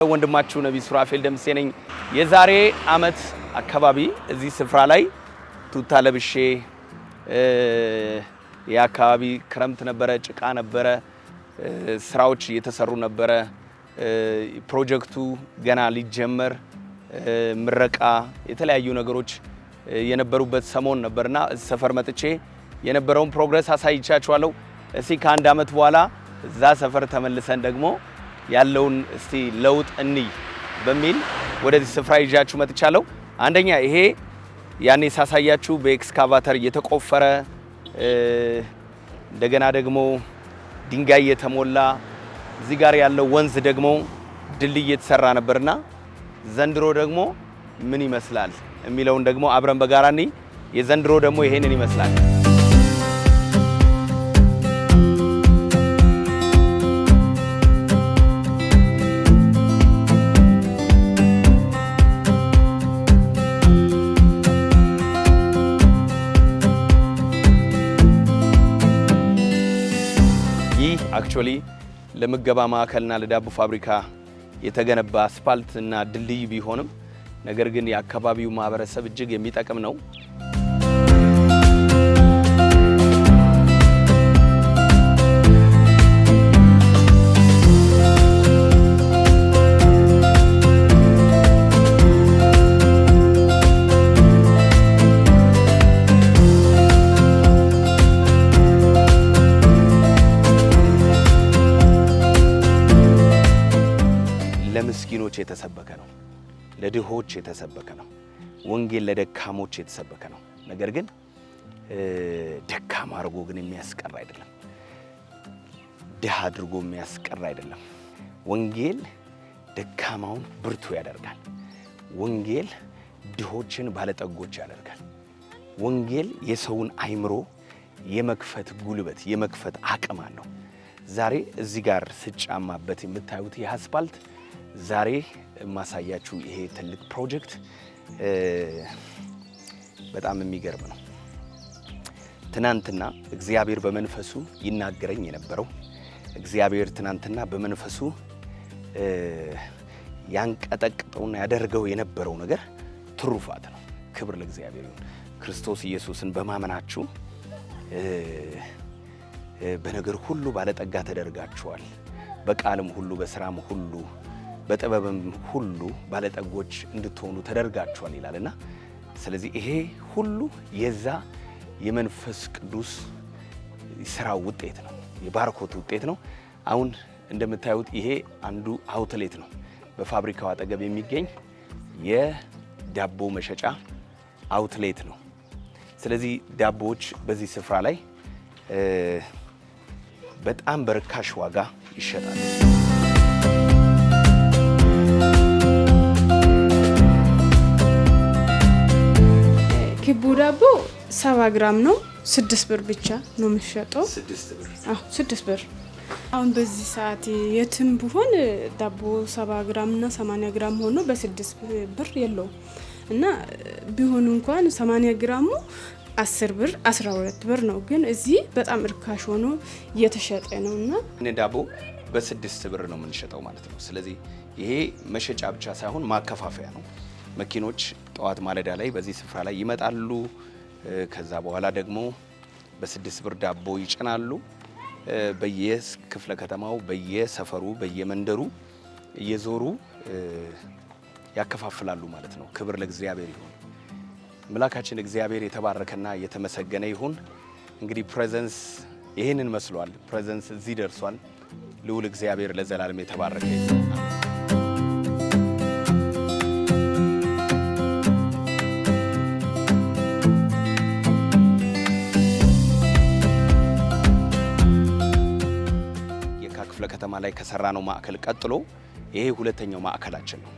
ወንድማችሁ ነብይ ሱራፌል ደምሴ ነኝ። የዛሬ አመት አካባቢ እዚህ ስፍራ ላይ ቱታ ለብሼ የአካባቢ ክረምት ነበረ፣ ጭቃ ነበረ፣ ስራዎች እየተሰሩ ነበረ። ፕሮጀክቱ ገና ሊጀመር ምረቃ የተለያዩ ነገሮች የነበሩበት ሰሞን ነበርና እዚህ ሰፈር መጥቼ የነበረውን ፕሮግረስ አሳይቻችኋለሁ። እስቲ ከአንድ አመት በኋላ እዛ ሰፈር ተመልሰን ደግሞ ያለውን እስቲ ለውጥ እንይ በሚል ወደዚህ ስፍራ ይዣችሁ መጥቻለሁ። አንደኛ ይሄ ያኔ ሳሳያችሁ በኤክስካቫተር እየተቆፈረ እንደገና ደግሞ ድንጋይ የተሞላ እዚህ ጋር ያለው ወንዝ ደግሞ ድልድይ እየተሰራ ነበርና ዘንድሮ ደግሞ ምን ይመስላል የሚለውን ደግሞ አብረን በጋራ እንይ። የዘንድሮ ደግሞ ይሄንን ይመስላል። አክቹአሊ ለምገባ ማዕከልና ለዳቦ ፋብሪካ የተገነባ አስፋልት እና ድልድይ ቢሆንም ነገር ግን የአካባቢው ማህበረሰብ እጅግ የሚጠቅም ነው። ለምስኪኖች የተሰበከ ነው። ለድሆች የተሰበከ ነው። ወንጌል ለደካሞች የተሰበከ ነው። ነገር ግን ደካማ አድርጎ ግን የሚያስቀር አይደለም። ድሃ አድርጎ የሚያስቀር አይደለም። ወንጌል ደካማውን ብርቱ ያደርጋል። ወንጌል ድሆችን ባለጠጎች ያደርጋል። ወንጌል የሰውን አይምሮ የመክፈት ጉልበት የመክፈት አቅም አለው። ዛሬ እዚህ ጋር ስጫማበት የምታዩት ይህ አስፋልት ዛሬ ማሳያችሁ ይሄ ትልቅ ፕሮጀክት በጣም የሚገርም ነው። ትናንትና እግዚአብሔር በመንፈሱ ይናገረኝ የነበረው እግዚአብሔር ትናንትና በመንፈሱ ያንቀጠቅጠውና ያደርገው የነበረው ነገር ትሩፋት ነው። ክብር ለእግዚአብሔር ይሁን። ክርስቶስ ኢየሱስን በማመናችሁ በነገር ሁሉ ባለጠጋ ተደርጋችኋል። በቃልም ሁሉ በስራም ሁሉ በጥበብም ሁሉ ባለጠጎች እንድትሆኑ ተደርጋችኋል ይላልና ስለዚህ ይሄ ሁሉ የዛ የመንፈስ ቅዱስ ስራው ውጤት ነው። የባርኮት ውጤት ነው። አሁን እንደምታዩት ይሄ አንዱ አውትሌት ነው። በፋብሪካው አጠገብ የሚገኝ የዳቦ መሸጫ አውትሌት ነው። ስለዚህ ዳቦዎች በዚህ ስፍራ ላይ በጣም በርካሽ ዋጋ ይሸጣሉ። ኪቡ ዳቦ 70 ግራም ነው። 6 ብር ብቻ ነው የሚሸጠው። 6 ብር። አሁን በዚህ ሰዓት የትም ቢሆን ዳቦ 70 ግራም እና 80 ግራም ሆኖ በ6 ብር የለውም እና ቢሆን እንኳን 80 ግራሙ 10 ብር 12 ብር ነው። ግን እዚህ በጣም እርካሽ ሆኖ እየተሸጠ ነውና እኔ ዳቦ በ6 ብር ነው የምንሸጠው ማለት ነው። ስለዚህ ይሄ መሸጫ ብቻ ሳይሆን ማከፋፈያ ነው። መኪኖች ጠዋት ማለዳ ላይ በዚህ ስፍራ ላይ ይመጣሉ። ከዛ በኋላ ደግሞ በ6 ብር ዳቦ ይጭናሉ። በየክፍለ ከተማው በየሰፈሩ በየመንደሩ እየዞሩ ያከፋፍላሉ ማለት ነው። ክብር ለእግዚአብሔር ይሁን። አምላካችን እግዚአብሔር የተባረከና የተመሰገነ ይሁን። እንግዲህ ፕሬዘንስ ይሄንን መስሏል። ፕሬዘንስ እዚህ ደርሷል። ልዑል እግዚአብሔር ለዘላለም የተባረከ ይሁን። የካ ከተማ ላይ ከሰራነው ማዕከል ቀጥሎ ይሄ ሁለተኛው ማዕከላችን ነው።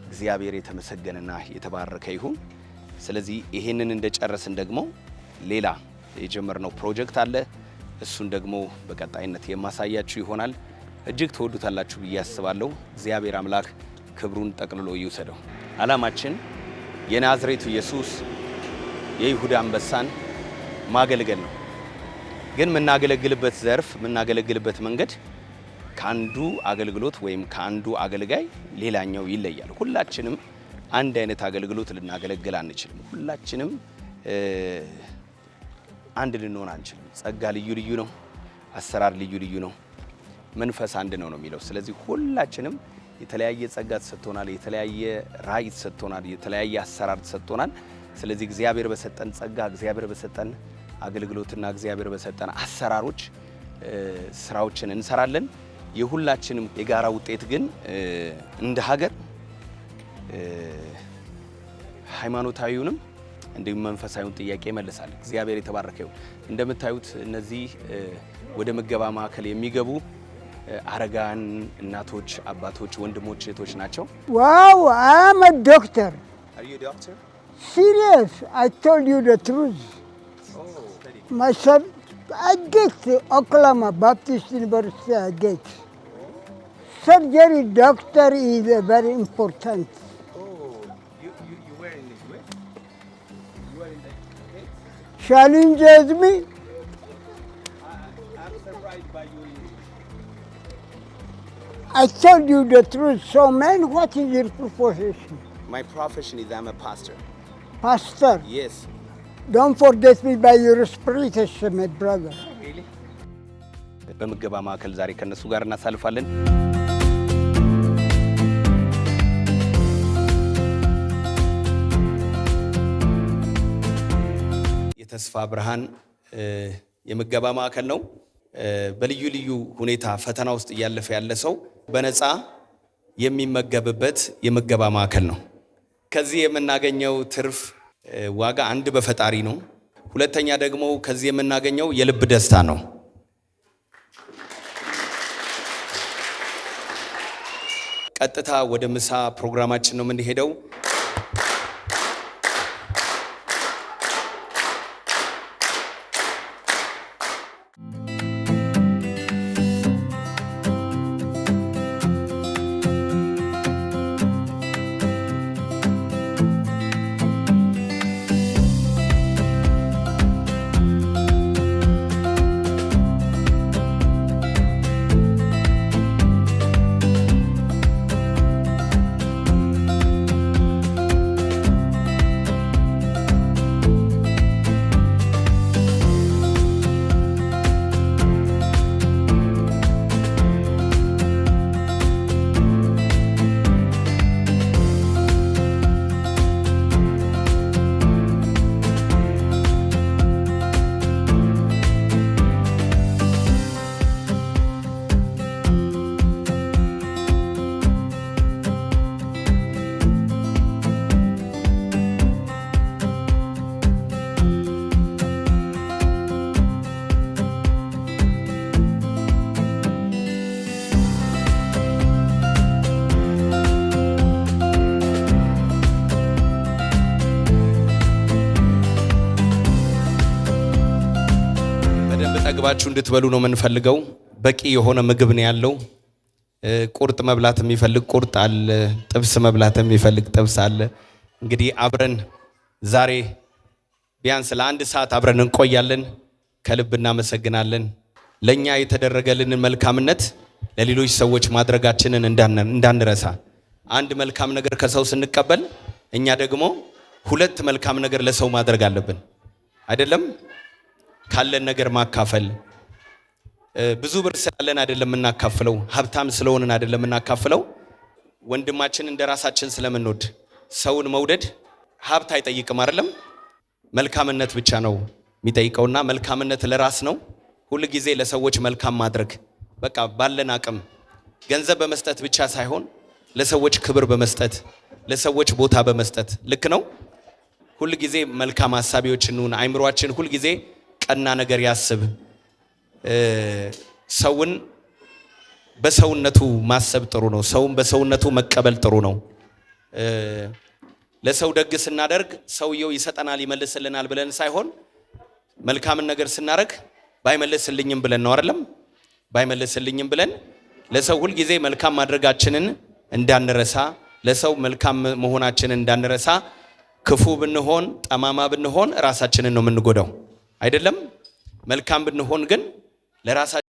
እግዚአብሔር የተመሰገነና የተባረከ ይሁን። ስለዚህ ይሄንን እንደጨረስን ደግሞ ሌላ የጀመርነው ፕሮጀክት አለ። እሱን ደግሞ በቀጣይነት የማሳያችሁ ይሆናል። እጅግ ተወዱታላችሁ ብዬ አስባለሁ። እግዚአብሔር አምላክ ክብሩን ጠቅልሎ ይውሰደው። ዓላማችን የናዝሬቱ ኢየሱስ የይሁዳ አንበሳን ማገልገል ነው። ግን የምናገለግልበት ዘርፍ የምናገለግልበት መንገድ ከአንዱ አገልግሎት ወይም ከአንዱ አገልጋይ ሌላኛው ይለያል። ሁላችንም አንድ አይነት አገልግሎት ልናገለግል አንችልም። ሁላችንም አንድ ልንሆን አንችልም። ጸጋ ልዩ ልዩ ነው። አሰራር ልዩ ልዩ ነው። መንፈስ አንድ ነው የሚለው። ስለዚህ ሁላችንም የተለያየ ጸጋ ተሰጥቶናል፣ የተለያየ ራእይ ተሰጥቶናል፣ የተለያየ አሰራር ተሰጥቶናል። ስለዚህ እግዚአብሔር በሰጠን ጸጋ፣ እግዚአብሔር በሰጠን አገልግሎትና እግዚአብሔር በሰጠን አሰራሮች ስራዎችን እንሰራለን። የሁላችንም የጋራ ውጤት ግን እንደ ሀገር ሃይማኖታዊውንም እንዲሁም መንፈሳዊውን ጥያቄ ይመልሳል። እግዚአብሔር የተባረከ ይሁን። እንደምታዩት እነዚህ ወደ ምገባ ማዕከል የሚገቡ አረጋን እናቶች፣ አባቶች፣ ወንድሞች፣ እህቶች ናቸው። Wow, I am a doctor. Are you a doctor? Serious, I told you the truth. My son, I get Oklahoma Baptist University, I get. Surgery doctor is very important. You were in this way? You were in the Challenges me. I'm surprised by you. I told you the truth. So, man, what is your profession? My profession is I'm a pastor. Pastor. Yes. Don't forget me by your spiritual, my brother. Really? በምገባ ማዕከል ዛሬ ከነሱ ጋር እናሳልፋለን። የተስፋ ብርሃን የምገባ ማዕከል ነው። በልዩ ልዩ ሁኔታ ፈተና ውስጥ እያለፈ ያለ ሰው በነፃ የሚመገብበት የምገባ ማዕከል ነው። ከዚህ የምናገኘው ትርፍ ዋጋ አንድ በፈጣሪ ነው። ሁለተኛ ደግሞ ከዚህ የምናገኘው የልብ ደስታ ነው። ቀጥታ ወደ ምሳ ፕሮግራማችን ነው የምንሄደው። ጠግባችሁ እንድትበሉ ነው የምንፈልገው። በቂ የሆነ ምግብ ነው ያለው። ቁርጥ መብላት የሚፈልግ ቁርጥ አለ፣ ጥብስ መብላት የሚፈልግ ጥብስ አለ። እንግዲህ አብረን ዛሬ ቢያንስ ለአንድ ሰዓት አብረን እንቆያለን። ከልብ እናመሰግናለን። ለኛ የተደረገልንን መልካምነት ለሌሎች ሰዎች ማድረጋችንን እንዳንረሳ። አንድ መልካም ነገር ከሰው ስንቀበል እኛ ደግሞ ሁለት መልካም ነገር ለሰው ማድረግ አለብን አይደለም? ካለን ነገር ማካፈል። ብዙ ብር ስላለን አይደለም እናካፍለው፣ ሀብታም ስለሆነን አይደለም እናካፍለው። ወንድማችን እንደራሳችን ስለምንወድ ሰውን መውደድ ሀብት አይጠይቅም አይደለም? መልካምነት ብቻ ነው የሚጠይቀውና መልካምነት ለራስ ነው። ሁሉ ጊዜ ለሰዎች መልካም ማድረግ በቃ ባለን አቅም ገንዘብ በመስጠት ብቻ ሳይሆን ለሰዎች ክብር በመስጠት ለሰዎች ቦታ በመስጠት ልክ ነው። ሁሉ ጊዜ መልካም ሐሳቢዎች እንሁን። አይምሮአችን ሁሉ ጊዜ ቀና ነገር ያስብ። ሰውን በሰውነቱ ማሰብ ጥሩ ነው። ሰውን በሰውነቱ መቀበል ጥሩ ነው። ለሰው ደግ ስናደርግ ሰውየው ይሰጠናል ይመልስልናል ብለን ሳይሆን መልካምን ነገር ስናደርግ ባይመልስልኝም ብለን ነው አይደለም? ባይመልስልኝም ብለን ለሰው ሁሉ ጊዜ መልካም ማድረጋችንን እንዳንረሳ፣ ለሰው መልካም መሆናችንን እንዳንረሳ። ክፉ ብንሆን ጠማማ ብንሆን ራሳችንን ነው የምንጎዳው አይደለም? መልካም ብንሆን ግን ለራሳችን